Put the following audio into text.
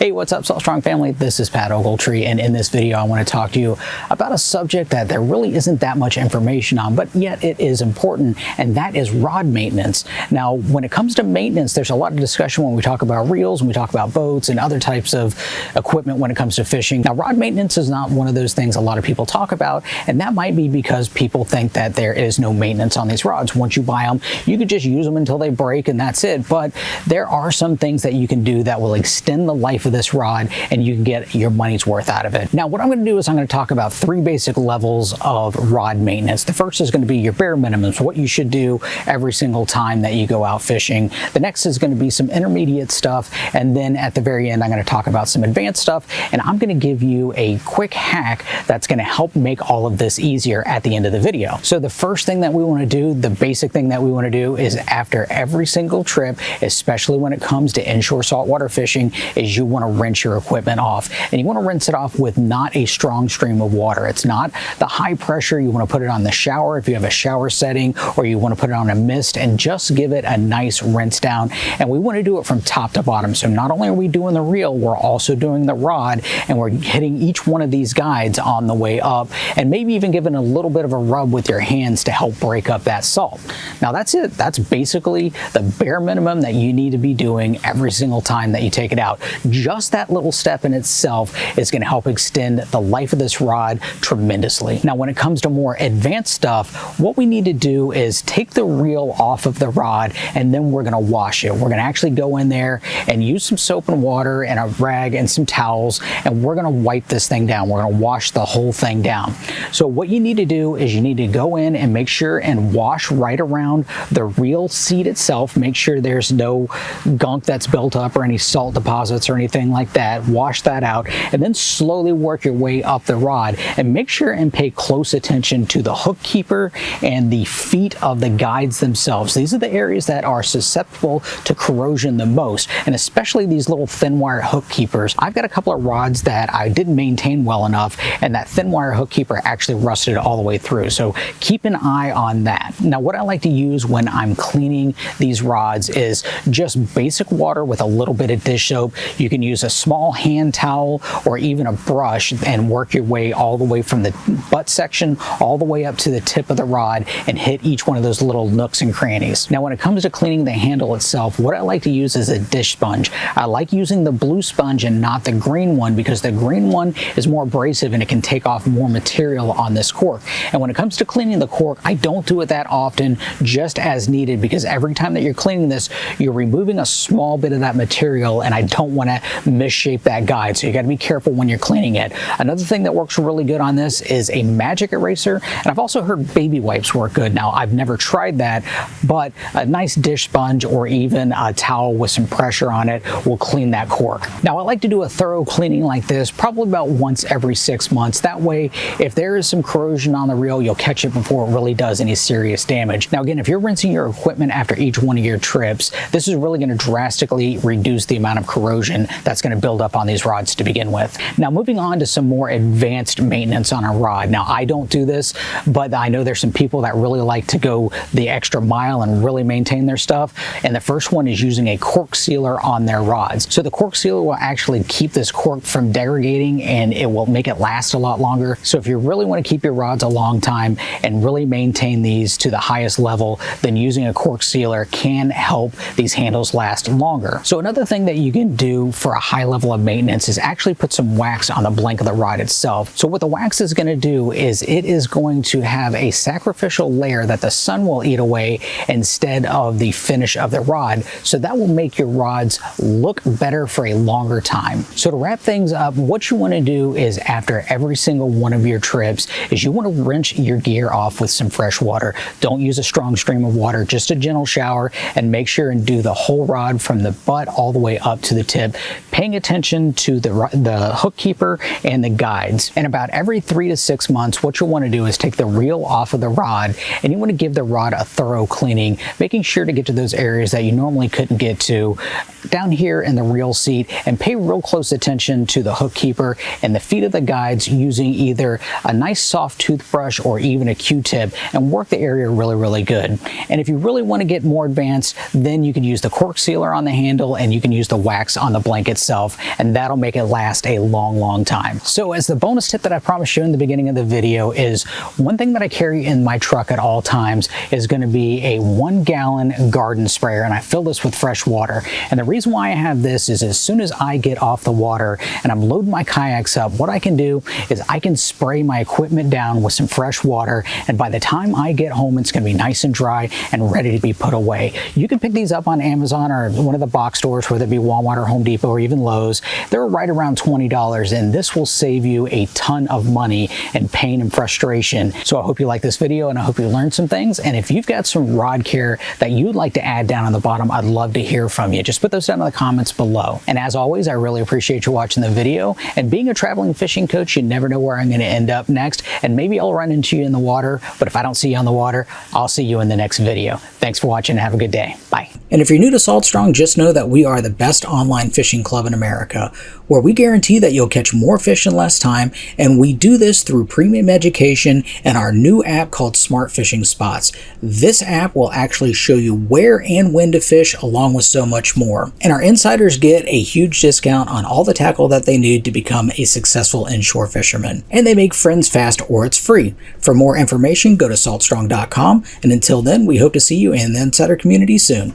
Hey, what's up, Salt Strong family? This is Pat Ogletree, and in this video I want to talk to you about a subject that there really isn't that much information on, but yet it is important, and that is rod maintenance. Now, when it comes to maintenance, there's a lot of discussion when we talk about reels, when we talk about boats, and other types of equipment when it comes to fishing. Now, rod maintenance is not one of those things a lot of people talk about, and that might be because people think that there is no maintenance on these rods. Once you buy them, you could just use them until they break, and that's it. But there are some things that you can do that will extend the life of this rod, and you can get your money's worth out of it. Now, what I'm going to do is I'm going to talk about three basic levels of rod maintenance. The first is going to be your bare minimums, what you should do every single time that you go out fishing. The next is going to be some intermediate stuff, and then at the very end I'm going to talk about some advanced stuff, and I'm going to give you a quick hack that's going to help make all of this easier at the end of the video. So the first thing that we want to do, the basic thing that we want to do, is after every single trip, especially when it comes to inshore saltwater fishing, is you want to rinse your equipment off. And you want to rinse it off with not a strong stream of water. It's not the high pressure. You want to put it on the shower if you have a shower setting, or you want to put it on a mist and just give it a nice rinse down. And we want to do it from top to bottom. So not only are we doing the reel, we're also doing the rod, and we're hitting each one of these guides on the way up, and maybe even giving a little bit of a rub with your hands to help break up that salt. Now that's it. That's basically the bare minimum that you need to be doing every single time that you take it out. Just that little step in itself is going to help extend the life of this rod tremendously. Now, when it comes to more advanced stuff, what we need to do is take the reel off of the rod, and then we're going to wash it. We're going to actually go in there and use some soap and water and a rag and some towels, and we're going to wipe this thing down. We're going to wash the whole thing down. So what you need to do is you need to go in and make sure and wash right around the reel seat itself. Make sure there's no gunk that's built up or any salt deposits or anything like that. Wash that out, and then slowly work your way up the rod, and make sure and pay close attention to the hook keeper and the feet of the guides themselves. These are the areas that are susceptible to corrosion the most, and especially these little thin wire hook keepers. I've got a couple of rods that I didn't maintain well enough, and that thin wire hook keeper actually rusted all the way through, so keep an eye on that. Now, what I like to use when I'm cleaning these rods is just basic water with a little bit of dish soap. You can use a small hand towel or even a brush and work your way all the way from the butt section all the way up to the tip of the rod and hit each one of those little nooks and crannies. Now, when it comes to cleaning the handle itself, what I like to use is a dish sponge. I like using the blue sponge and not the green one, because the green one is more abrasive and it can take off more material on this cork. And when it comes to cleaning the cork, I don't do it that often, just as needed, because every time that you're cleaning this, you're removing a small bit of that material, and I don't want to misshape that guide, so you got to be careful when you're cleaning it. Another thing that works really good on this is a magic eraser, and I've also heard baby wipes work good. Now, I've never tried that, but a nice dish sponge or even a towel with some pressure on it will clean that cork. Now, I like to do a thorough cleaning like this probably about once every 6 months. That way, if there is some corrosion on the reel, you'll catch it before it really does any serious damage. Now, again, if you're rinsing your equipment after each one of your trips, this is really going to drastically reduce the amount of corrosion that's going to build up on these rods to begin with. Now, moving on to some more advanced maintenance on a rod. Now, I don't do this, but I know there's some people that really like to go the extra mile and really maintain their stuff. And the first one is using a cork sealer on their rods. So the cork sealer will actually keep this cork from degrading, and it will make it last a lot longer. So if you really want to keep your rods a long time and really maintain these to the highest level, then using a cork sealer can help these handles last longer. So another thing that you can do for a high level of maintenance is actually put some wax on the blank of the rod itself. So what the wax is going to do is it is going to have a sacrificial layer that the sun will eat away instead of the finish of the rod. So that will make your rods look better for a longer time. So to wrap things up, what you want to do is after every single one of your trips is you want to rinse your gear off with some fresh water. Don't use a strong stream of water, just a gentle shower, and make sure and do the whole rod from the butt all the way up to the tip, paying attention to the hook keeper and the guides. And about every 3 to 6 months, what you'll want to do is take the reel off of the rod, and you want to give the rod a thorough cleaning, making sure to get to those areas that you normally couldn't get to down here in the reel seat, and pay real close attention to the hook keeper and the feet of the guides using either a nice soft toothbrush or even a Q-tip, and work the area really good. And if you really want to get more advanced, then you can use the cork sealer on the handle, and you can use the wax on the blanket itself, and that'll make it last a long time. So as the bonus tip that I promised you in the beginning of the video is, one thing that I carry in my truck at all times is going to be a 1-gallon garden sprayer, and I fill this with fresh water. And the reason why I have this is as soon as I get off the water and I'm loading my kayaks up, what I can do is I can spray my equipment down with some fresh water, and by the time I get home, it's going to be nice and dry and ready to be put away. You can pick these up on Amazon or one of the box stores, whether it be Walmart or Home Depot or even Lowe's. They're right around $20, and this will save you a ton of money and pain and frustration. So I hope you like this video, and I hope you learned some things. And if you've got some rod care that you'd like to add down on the bottom, I'd love to hear from you. Just put those down in the comments below. And as always, I really appreciate you watching the video. And being a traveling fishing coach, you never know where I'm going to end up next. And maybe I'll run into you in the water, but if I don't see you on the water, I'll see you in the next video. Thanks for watching and have a good day. Bye. And if you're new to Salt Strong, just know that we are the best online fishing club in America, where we guarantee that you'll catch more fish in less time, and we do this through premium education and our new app called Smart Fishing Spots. This app will actually show you where and when to fish, along with so much more. And our insiders get a huge discount on all the tackle that they need to become a successful inshore fisherman. And they make friends fast, or it's free. For more information, go to saltstrong.com, and until then, we hope to see you in the insider community soon.